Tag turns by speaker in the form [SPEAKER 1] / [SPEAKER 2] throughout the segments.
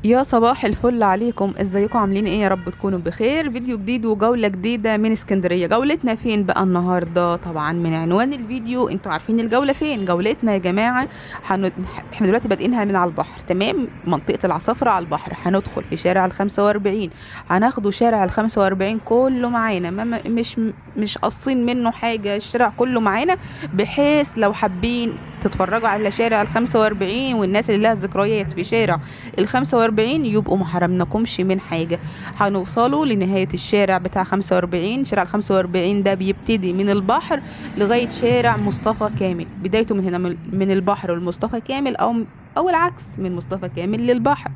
[SPEAKER 1] يا صباح الفل عليكم، ازيكم؟ عاملين ايه؟ يا رب تكونوا بخير. فيديو جديد وجولة جديدة من اسكندرية. جولتنا فين بقى النهاردة؟ طبعا من عنوان الفيديو انتوا عارفين الجولة فين. جولتنا يا جماعة حن... احنا دلوقتي بادئينها من على البحر، تمام؟ منطقة العصافرة على البحر. هندخل في شارع ال45، هناخدوا شارع ال45 كله معانا، مش قاصين منه حاجة، الشارع كله معانا، بحيث لو حابين تتفرجوا على شارع ال45 والناس اللي لها ذكريات في شارع ال45 يبقوا ما حرمناكمش من حاجة. هنوصلوا لنهاية الشارع بتاع 45. شارع ال45 ده بيبتدي من البحر لغاية شارع مصطفى كامل، بدايته من هنا، من البحر والمصطفى كامل، أو العكس، من مصطفى كامل للبحر.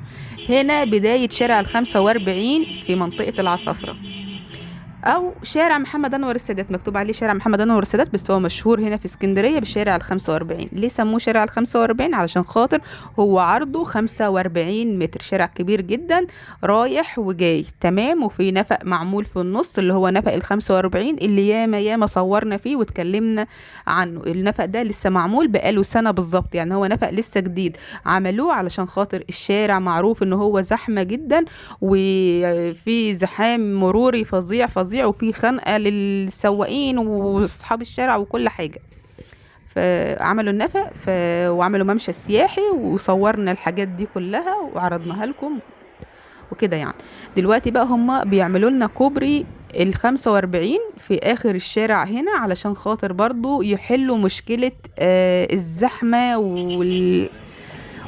[SPEAKER 1] هنا بداية شارع ال45 في منطقة العصافرة، او شارع محمد انور السادات. مكتوب عليه شارع محمد انور السادات، بس هو مشهور هنا في اسكندريه بالشارع ال45. ليه سموه شارع ال45؟ علشان خاطر هو عرضه 45 متر، شارع كبير جدا رايح وجاي، تمام؟ وفي نفق معمول في النص اللي هو نفق ال45 اللي ياما ياما صورنا فيه واتكلمنا عنه. النفق ده لسه معمول بقاله سنه بالظبط، يعني هو نفق لسه جديد. عملوه علشان خاطر الشارع معروف ان هو زحمه جدا، وفي زحام مروري فظيع فظيع، وفي خنقة للسواقين واصحاب الشارع وكل حاجة. فعملوا النفق وعملوا ممشى سياحي، وصورنا الحاجات دي كلها وعرضناها لكم وكده يعني. دلوقتي بقى هما بيعملوا لنا كوبري ال45 في اخر الشارع هنا، علشان خاطر برضو يحلوا مشكلة الزحمة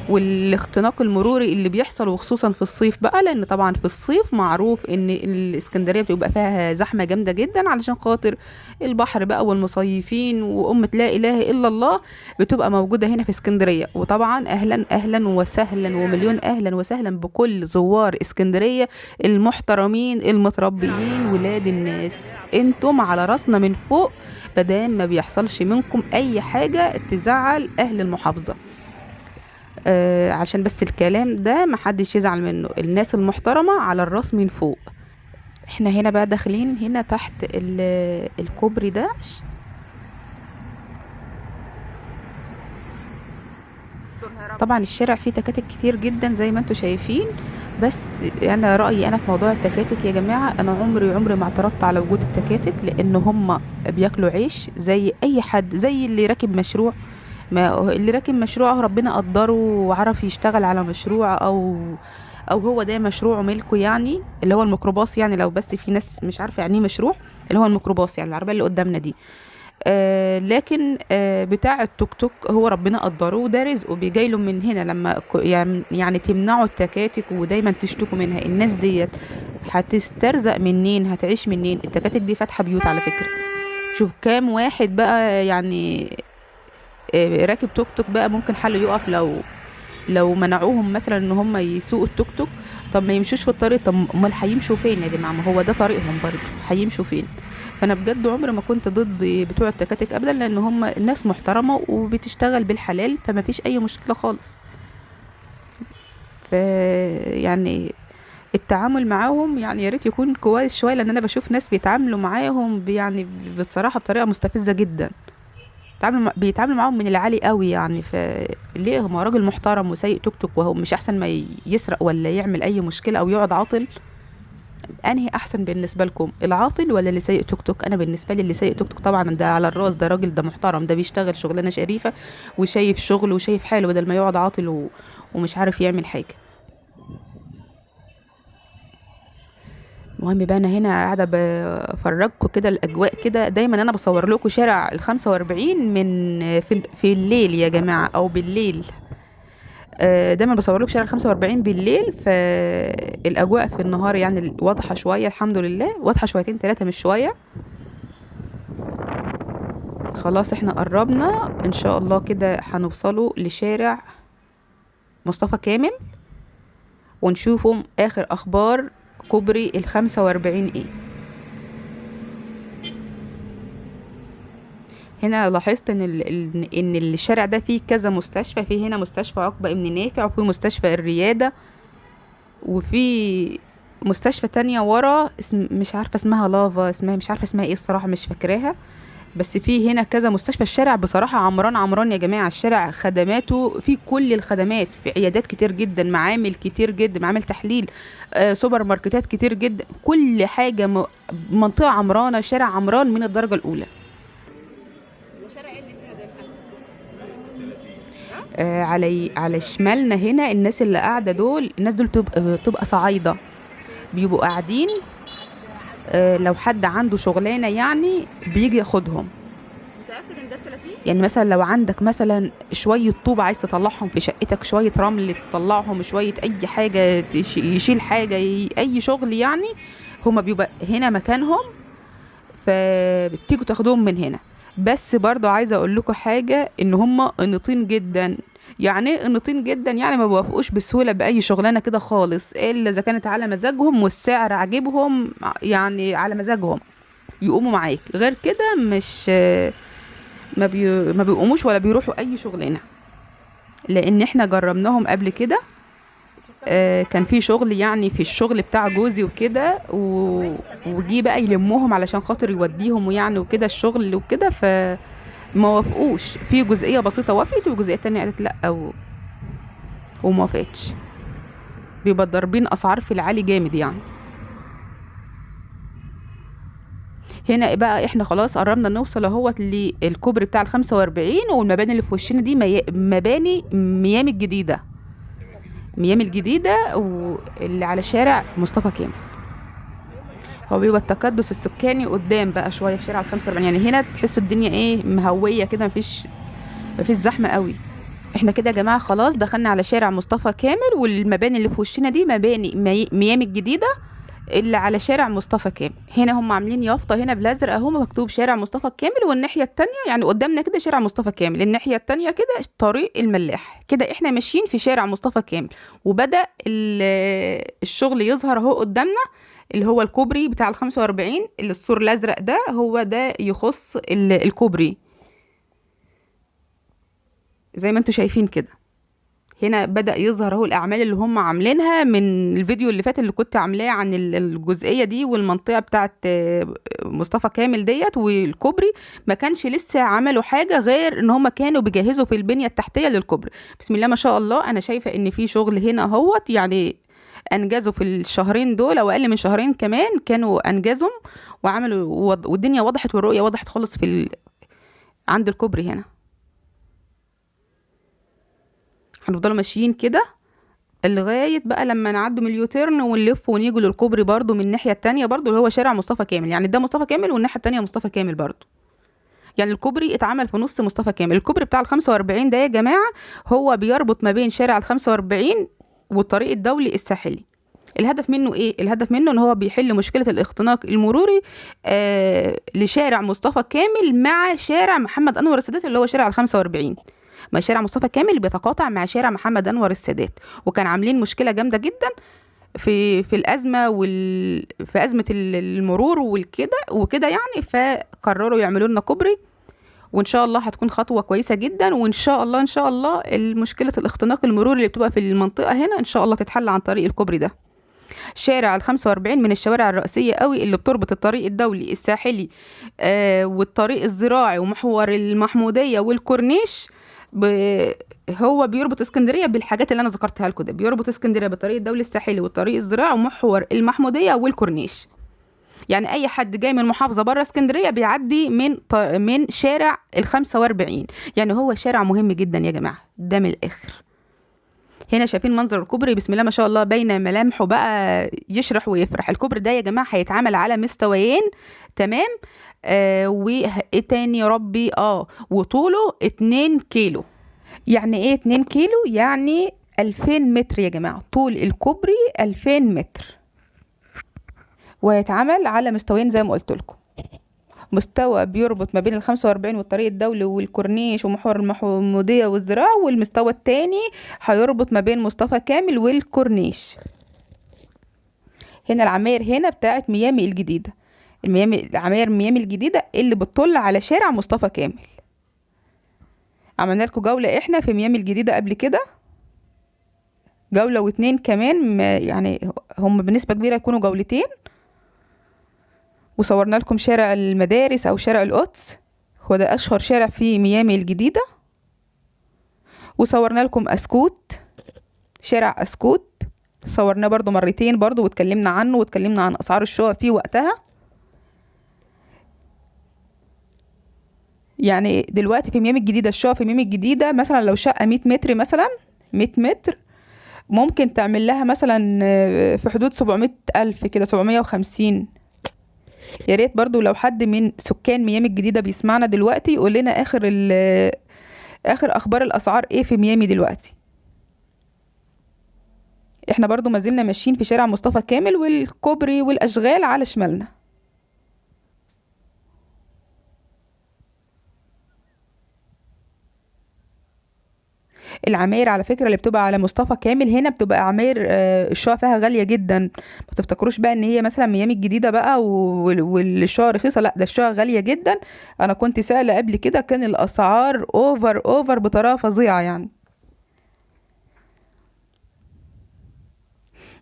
[SPEAKER 1] والاختناق المروري اللي بيحصل، وخصوصا في الصيف بقى، لان طبعا في الصيف معروف ان الاسكندريه بتبقى فيها زحمه جامده جدا، علشان خاطر البحر بقى والمصيفين وامه لا اله الا الله بتبقى موجوده هنا في اسكندريه. وطبعا اهلا اهلا وسهلا ومليون اهلا وسهلا بكل زوار اسكندريه المحترمين المتربيين ولاد الناس. انتم على راسنا من فوق، مادام ما بيحصلش منكم اي حاجه تزعل اهل المحافظه. عشان بس الكلام ده محدش يزعل منه، الناس المحترمة على الراس من فوق. احنا هنا بقى داخلين هنا تحت الكوبري ده. طبعا الشارع فيه تكاتك كتير جدا زي ما انتوا شايفين، بس انا رأيي انا في موضوع التكاتك يا جماعة، انا عمري ما اعترضت على وجود التكاتك، لان هم بياكلوا عيش زي اي حد، زي اللي راكب مشروع. ما اللي راكب مشروع ربنا قدره وعرف يشتغل على مشروع، او هو ده مشروعه ملكه، يعني اللي هو الميكروباص. يعني لو بس في ناس مش عارفه يعني ايه مشروع، اللي هو الميكروباص يعني العربيه اللي قدامنا دي. لكن بتاع التوك توك هو ربنا قدره وده رزقه بيجي له من هنا. لما يعني تمنعوا التكاتك ودايما تشتكوا منها، الناس ديت هتسترزق منين؟ هتعيش منين؟ التكاتك دي فاتحه بيوت على فكره. شوف كام واحد بقى يعني راكب توك توك بقى ممكن حاله يقف لو منعوهم مثلا ان هم يسوقوا التوك توك. طب ما يمشوش في الطريق، طب امال هيمشوا فين يا جماعه؟ ما هو ده طريقهم برضه، هيمشوا فين؟ فانا بجد عمري ما كنت ضد بتوع التكاتك ابدا، لان هم ناس محترمه وبتشتغل بالحلال، فما فيش اي مشكله خالص. ف يعني التعامل معاهم يعني يا ريت يكون كويس شويه، لان انا بشوف ناس بيتعاملوا معاهم يعني بصراحه بطريقه مستفزه جدا. بيتعاملوا معاهم من العالي قوي يعني. فليه؟ هو راجل محترم وسايق توك توك، وهو مش احسن ما يسرق ولا يعمل اي مشكله او يقعد عاطل؟ انهي احسن بالنسبه لكم، العاطل ولا اللي سايق توك توك؟ انا بالنسبه لي اللي سايق توك توك طبعا، ده على الراس، ده راجل، ده محترم، ده بيشتغل شغلانه شريفه وشايف شغله وشايف حاله، بدل ما يقعد عاطل ومش عارف يعمل حاجه. المهم بقى انا هنا قاعده بفرجكم كده الاجواء كده. دايما انا بصور لكم شارع ال45 من في الليل يا جماعه، او بالليل. دايما بصور لكم شارع ال45 بالليل، فالاجواء في النهار يعني واضحه شويه، الحمد لله واضحه شويتين ثلاثه مش شويه. خلاص احنا قربنا ان شاء الله كده، هنوصلوا لشارع مصطفى كامل ونشوفوا اخر اخبار كوبري ال45 ايه. هنا لاحظت ان الشارع ده فيه كذا مستشفى. فيه هنا مستشفى عقبة ابن نافع، وفي مستشفى الريادة، وفي مستشفى تانية ورا مش عارفة اسمها لافا، اسمها مش عارفة اسمها ايه الصراحة، مش فاكراها. بس في هنا كذا مستشفى. الشارع بصراحة عمران عمران يا جماعة. الشارع خدماته في كل الخدمات، في عيادات كتير جدا، معامل كتير جدا، معامل تحليل، سوبر ماركتات كتير جدا، كل حاجة منطقة عمرانة، شارع عمران من الدرجة الأولى. على شمالنا هنا الناس اللي قاعدة دول، الناس دول تبقى صعايدة، بيبقوا قاعدين. لو حد عنده شغلانة يعني بيجي ياخدهم.
[SPEAKER 2] متأكد ان ده 30؟
[SPEAKER 1] يعني مثلا لو عندك مثلا شوية طوب عايز تطلعهم في شقتك، شوية رمل تطلعهم، شوية أي حاجة يشيل حاجة، أي شغل يعني، هما بيبقى هنا مكانهم، فبتيجوا تاخدوهم من هنا. بس برضو عايزة أقول لكم حاجة، إن هما قنطين جدا. يعني ايه قنطين جدا؟ يعني ما بيوافقوش بسهولة بأي شغلانة كده خالص، إلا إذا كانت على مزاجهم والسعر عاجبهم، يعني على مزاجهم يقوموا معاك. غير كده مش ما بيقوموش ولا بيروحوا اي شغلانه. لان احنا جربناهم قبل كده. كان في شغل يعني في الشغل بتاع جوزي وكده، وجي بقى يلموهم علشان خاطر يوديهم ويعني وكده الشغل وكده، فما وافقوش. في جزئيه بسيطه وافقت، وجزئيه تانية قالت لا وما وافقتش. بيبقى ضاربين اسعار في العالي جامد يعني. هنا بقى احنا خلاص قربنا نوصل اهوت للكوبري بتاع ال45، والمباني اللي في وشنا دي مباني ميامي الجديدة. ميامي الجديدة واللي على شارع مصطفى كامل. هو بيبقى التكدس السكاني قدام بقى شوية في شارع ال45. يعني هنا تحسوا الدنيا ايه، مهوية كده، مفيش زحمة قوي. احنا كده يا جماعة خلاص دخلنا على شارع مصطفى كامل، والمباني اللي في وشنا دي مباني ميامي الجديدة اللي على شارع مصطفى كامل. هنا هم عاملين يافطه هنا بالازرق اهو مكتوب شارع مصطفى كامل، والناحيه التانية يعني قدامنا كده شارع مصطفى كامل، الناحيه التانية كده طريق الملاح. كده احنا ماشيين في شارع مصطفى كامل، وبدأ الشغل يظهر اهو قدامنا، اللي هو الكوبري بتاع ال45 اللي السور الازرق ده، هو ده يخص الكوبري زي ما انتم شايفين كده. هنا بدأ يظهر اهو الأعمال اللي هم عاملينها من الفيديو اللي فات اللي كنت عاملاه عن الجزئية دي والمنطقة بتاعت مصطفى كامل ديت والكوبري. ما كانش لسه عملوا حاجة غير ان هم كانوا بيجهزوا في البنية التحتية للكوبري. بسم الله ما شاء الله. انا شايفة ان في شغل هنا اهوت، يعني انجزوا في الشهرين دول او اقل من شهرين كمان، كانوا انجزوا وعملوا والدنيا وضحت والرؤية وضحت خالص عند الكوبري هنا. هنفضلوا ماشيين كده لغايه بقى لما نعدوا من اليوتيرن ونلف ونيجوا للكوبري برضو من الناحيه التانية برضو، اللي هو شارع مصطفى كامل. يعني ده مصطفى كامل والناحيه التانية مصطفى كامل برضو. يعني الكوبري اتعمل في نص مصطفى كامل. الكوبري بتاع ال45 ده يا جماعه هو بيربط ما بين شارع ال45 والطريق الدولي الساحلي. الهدف منه ايه؟ الهدف منه ان هو بيحل مشكله الاختناق المروري لشارع مصطفى كامل مع شارع محمد انور السادات اللي هو شارع ال45. ما شارع مصطفى كامل بيتقاطع مع شارع محمد انور السادات، وكان عاملين مشكله جامده جدا في الازمه في ازمه المرور وكده يعني. فقرروا يعملوا لنا كوبري، وان شاء الله هتكون خطوه كويسه جدا. وان شاء الله مشكله الاختناق المروري اللي بتبقى في المنطقه هنا ان شاء الله تتحل عن طريق الكوبري ده. شارع ال45 من الشوارع الرئيسيه قوي اللي بتربط الطريق الدولي الساحلي والطريق الزراعي ومحور المحموديه والكورنيش. هو بيربط اسكندريه بالحاجات اللي انا ذكرتها لكم ده. بيربط اسكندريه بالطريق الدولي الساحلي والطريق الزراعي ومحور المحموديه والكورنيش. يعني اي حد جاي من محافظه بره اسكندريه بيعدي من شارع ال45. يعني هو شارع مهم جدا يا جماعه ده من الاخر. هنا شايفين منظر الكوبري بسم الله ما شاء الله، باينه ملامحه بقى يشرح ويفرح. الكوبري ده يا جماعه هيتعمل على مستويين، تمام. وايه تاني يا ربي، وطوله 2 كيلو. يعني ايه 2 كيلو؟ يعني 2000 متر يا جماعه. طول الكوبري 2000 متر، ويتعمل على مستويين زي ما قلت لكم. مستوى بيربط ما بين ال45 والطريق الدولي والكورنيش ومحور المحمودية والزراعة، والمستوى التاني هيربط ما بين مصطفى كامل والكورنيش. هنا العماير هنا بتاعت ميامي الجديدة، عماير ميامي الجديدة اللي بتطل على شارع مصطفى كامل. عملنا لكم جولة احنا في ميامي الجديدة قبل كده، جولة و2 كمان، يعني هم بنسبة كبيرة يكونوا جولتين. وصورنا لكم شارع المدارس او شارع القدس هو ده اشهر شارع في ميامي الجديدة. وصورنا لكم اسكوت، شارع اسكوت صورناه برضو مرتين برضو، واتكلمنا عنه واتكلمنا عن اسعار الشقق فيه وقتها. يعني دلوقتي في ميامي الجديدة الشقق في ميامي الجديدة مثلا لو شقة 100 متر مثلا 100 متر ممكن تعمل لها مثلا في حدود 700 ألف كده 750. يا ريت برضو لو حد من سكان ميامي الجديدة بيسمعنا دلوقتي يقول لنا آخر أخبار الأسعار إيه في ميامي دلوقتي. احنا برضو ما زلنا ماشيين في شارع مصطفى كامل والكوبري والأشغال على شمالنا. العماير على فكرة اللي بتبقى على مصطفى كامل هنا بتبقى عماير الشقق فيها غالية جدا. ما تفتكروش بقى ان هي مثلا ميامي الجديدة بقى والشقق رخيصة، لا ده الشقق غالية جدا. انا كنت سائلة قبل كده كان الاسعار اوفر بطريقة فظيعة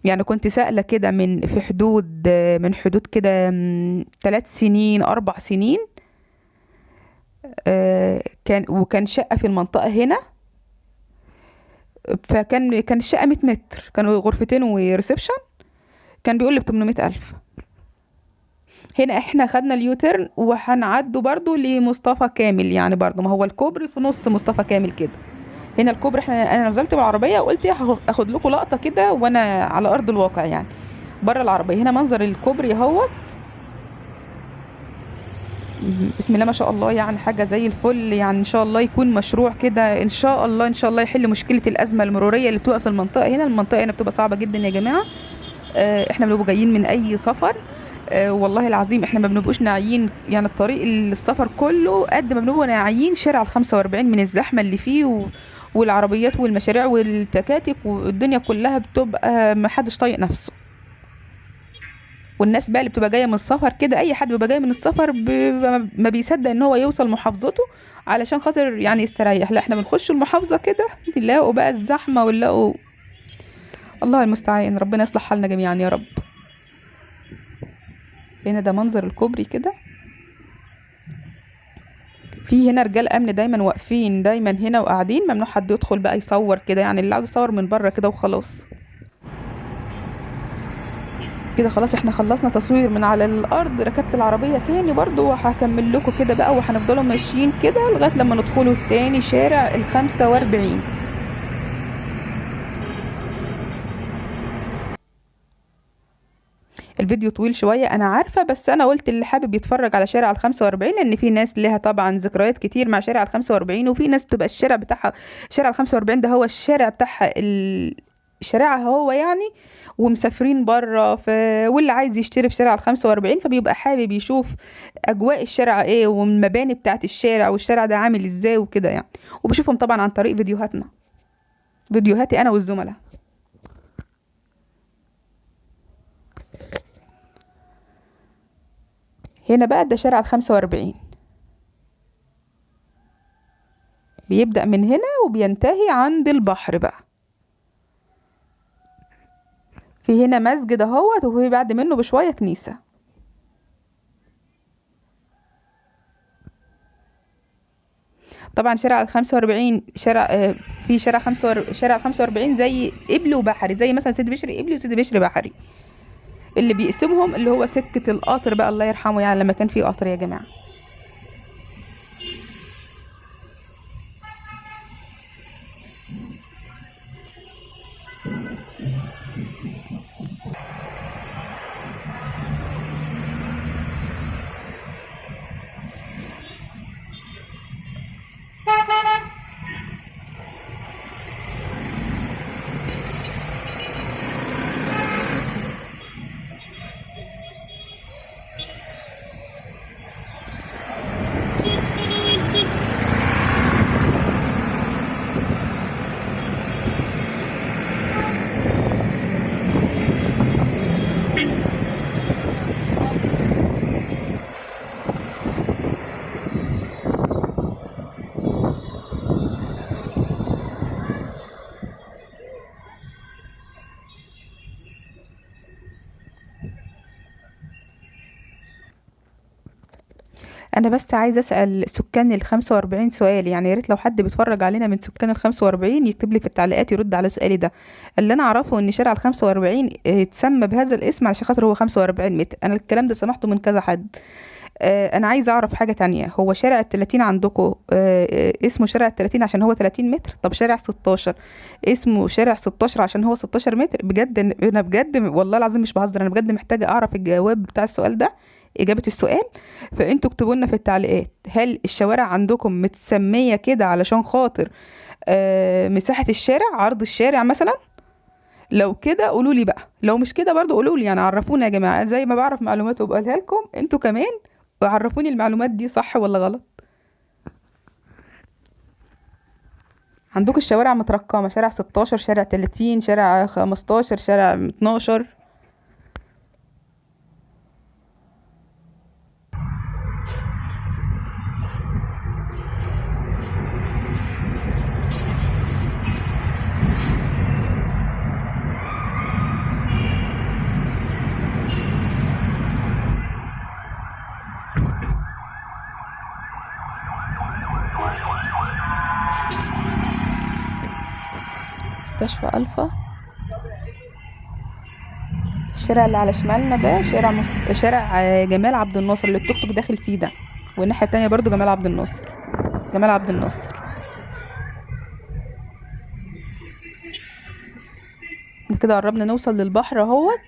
[SPEAKER 1] يعني كنت سائلة كده من حدود كده 3 سنين 4 سنين. وكان شقة في المنطقة هنا، كان الشقة 100 متر، كانوا غرفتين وريسبشن، كان بيقول لي ب800 ألف. هنا احنا خدنا اليوترن وهنعدوا برضو لمصطفى كامل، يعني برضو ما هو الكوبري في نص مصطفى كامل كده. هنا الكوبري انا نزلت بالعربية وقلت اخد لكم لقطة كده وانا على ارض الواقع يعني بره العربية. هنا منظر الكوبري اهوت، بسم الله ما شاء الله، يعني حاجة زي الفل. يعني ان شاء الله يكون مشروع كده ان شاء الله يحل مشكلة الازمة المرورية اللي بتبقى في المنطقة هنا. المنطقة هنا بتبقى صعبة جدا يا جماعة. احنا بنبقى جايين من اي سفر، والله العظيم احنا ما بنبقوش ناعيين، يعني الطريق السفر كله قد ما بنبقى ناعيين شارع ال45 من الزحمة اللي فيه والعربيات والمشاريع والتكاتك والدنيا كلها بتبقى محدش طايق نفسه. والناس بقى اللي بتبقى جايه من السفر كده، اي حد بيبقى جاي من السفر ما بيصدق ان هو يوصل محافظته علشان خاطر يعني يستريح. لا احنا بنخش المحافظه كده نلاقوا بقى الزحمه ونلاقوا الله المستعان. ربنا يصلح حالنا جميعا يا رب. هنا ده منظر الكوبري كده. في هنا رجال امن دايما واقفين دايما هنا وقاعدين، ممنوع حد يدخل بقى يصور كده، يعني اللي عاوز يصور من بره كده وخلاص. كده خلاص احنا خلصنا تصوير من على الارض. ركبت العربية تاني برضو وهكمل لكم كده بقى، وهنفضلوا ماشيين كده لغاية لما ندخلوا تاني شارع ال45. الفيديو طويل شوية انا عارفة، بس انا قلت اللي حابب يتفرج على شارع ال45 لان في ناس لها طبعا ذكريات كتير مع شارع ال45، وفي ناس بتبقى الشارع بتاعها شارع ال45 ده هو الشارع بتاعها شارعها هو يعني، ومسافرين بره واللي عايز يشتري في شارع ال45 فبيبقى حابب يشوف اجواء الشارع ايه والمباني بتاعت الشارع والشارع ده عامل ازاي وكده يعني. وبشوفهم طبعا عن طريق فيديوهاتي انا والزملاء. هنا بقى ده شارع ال45، بيبدأ من هنا وبينتهي عند البحر بقى. في هنا مسجد اهوت، وفي بعد منه بشوية كنيسة. طبعا شارع ال45 في شارع 45 زي قبلي وبحري، زي مثلا سيدي بشري قبلي وسيدي بشري بحري. اللي بيقسمهم اللي هو سكة القطر بقى الله يرحمه، يعني لما كان في قطر يا جماعة. انا بس عايزه اسال سكان ال 45 سؤال، يعني يا ريت لو حد بيتفرج علينا من سكان ال 45 يكتب لي في التعليقات يرد على سؤالي ده. اللي انا اعرفه ان شارع ال 45 اتسمى بهذا الاسم علشان خاطر هو 45 متر. انا الكلام ده سمعته من كذا حد. انا عايزه اعرف حاجه تانية، هو شارع ال 30 عندكم اسمه شارع ال 30 عشان هو 30 متر؟ طب شارع 16 اسمه شارع 16 عشان هو 16 متر؟ بجد انا بجد والله العظيم مش بهزر، انا بجد محتاجه اعرف الجواب بتاع السؤال ده، إجابة السؤال. فأنتوا اكتبوا لنا في التعليقات، هل الشوارع عندكم متسمية كده علشان خاطر مساحة الشارع، عرض الشارع مثلا؟ لو كده قولوا لي بقى، لو مش كده برضو قولوا لي، يعني عرفونا يا جماعة، زي ما بعرف معلومات وبقولها لكم انتوا كمان وعرفوني المعلومات دي صح ولا غلط. عندكم الشوارع مترقمة، شارع 16، شارع 30، شارع 15، شارع 12. مستشفى ألفا. الشارع اللي على شمالنا ده شارع جمال عبد الناصر اللي التوك توك داخل فيه ده، والناحية التانية برضو جمال عبد الناصر. جمال عبد الناصر. كده قربنا نوصل للبحر اهوت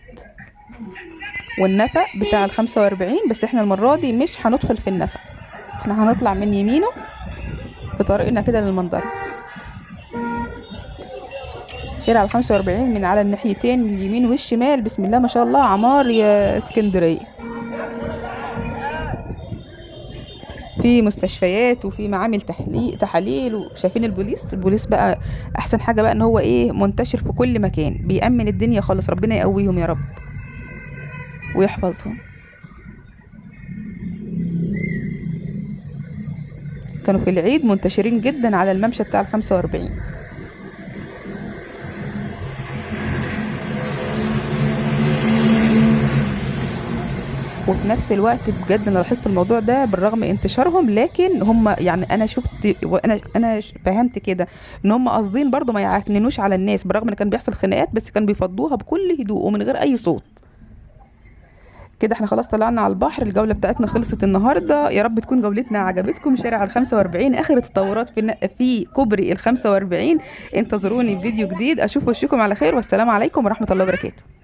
[SPEAKER 1] والنفق بتاع ال 45، بس احنا المرة دي مش هندخل في النفق، احنا هنطلع من يمينه في طريقنا كده للمنظرة. شارع ال 45 من على الناحيتين اليمين والشمال، بسم الله ما شاء الله، عمار يا اسكندرية. في مستشفيات وفي معامل تحاليل، وشايفين البوليس بقى احسن حاجة بقى ان هو ايه، منتشر في كل مكان، بيأمن الدنيا خالص. ربنا يقويهم يا رب ويحفظهم. كانوا في العيد منتشرين جدا على الممشى بتاع ال 45. وفي نفس الوقت بجد انا لاحظت الموضوع ده بالرغم انتشارهم، لكن هم يعني انا شفت وانا فهمت كده ان هم قاصدين برضو ما يعكننوش على الناس، بالرغم ان كان بيحصل خناقات بس كانوا بيفضوها بكل هدوء ومن غير اي صوت. كده احنا خلاص طلعنا على البحر، الجولة بتاعتنا خلصت النهاردة، يا رب تكون جولتنا عجبتكم. شارع ال 45 اخر التطورات في كوبري ال 45. انتظروني في فيديو جديد، اشوف وشكم على خير، والسلام عليكم ورحمة الله وبركاته.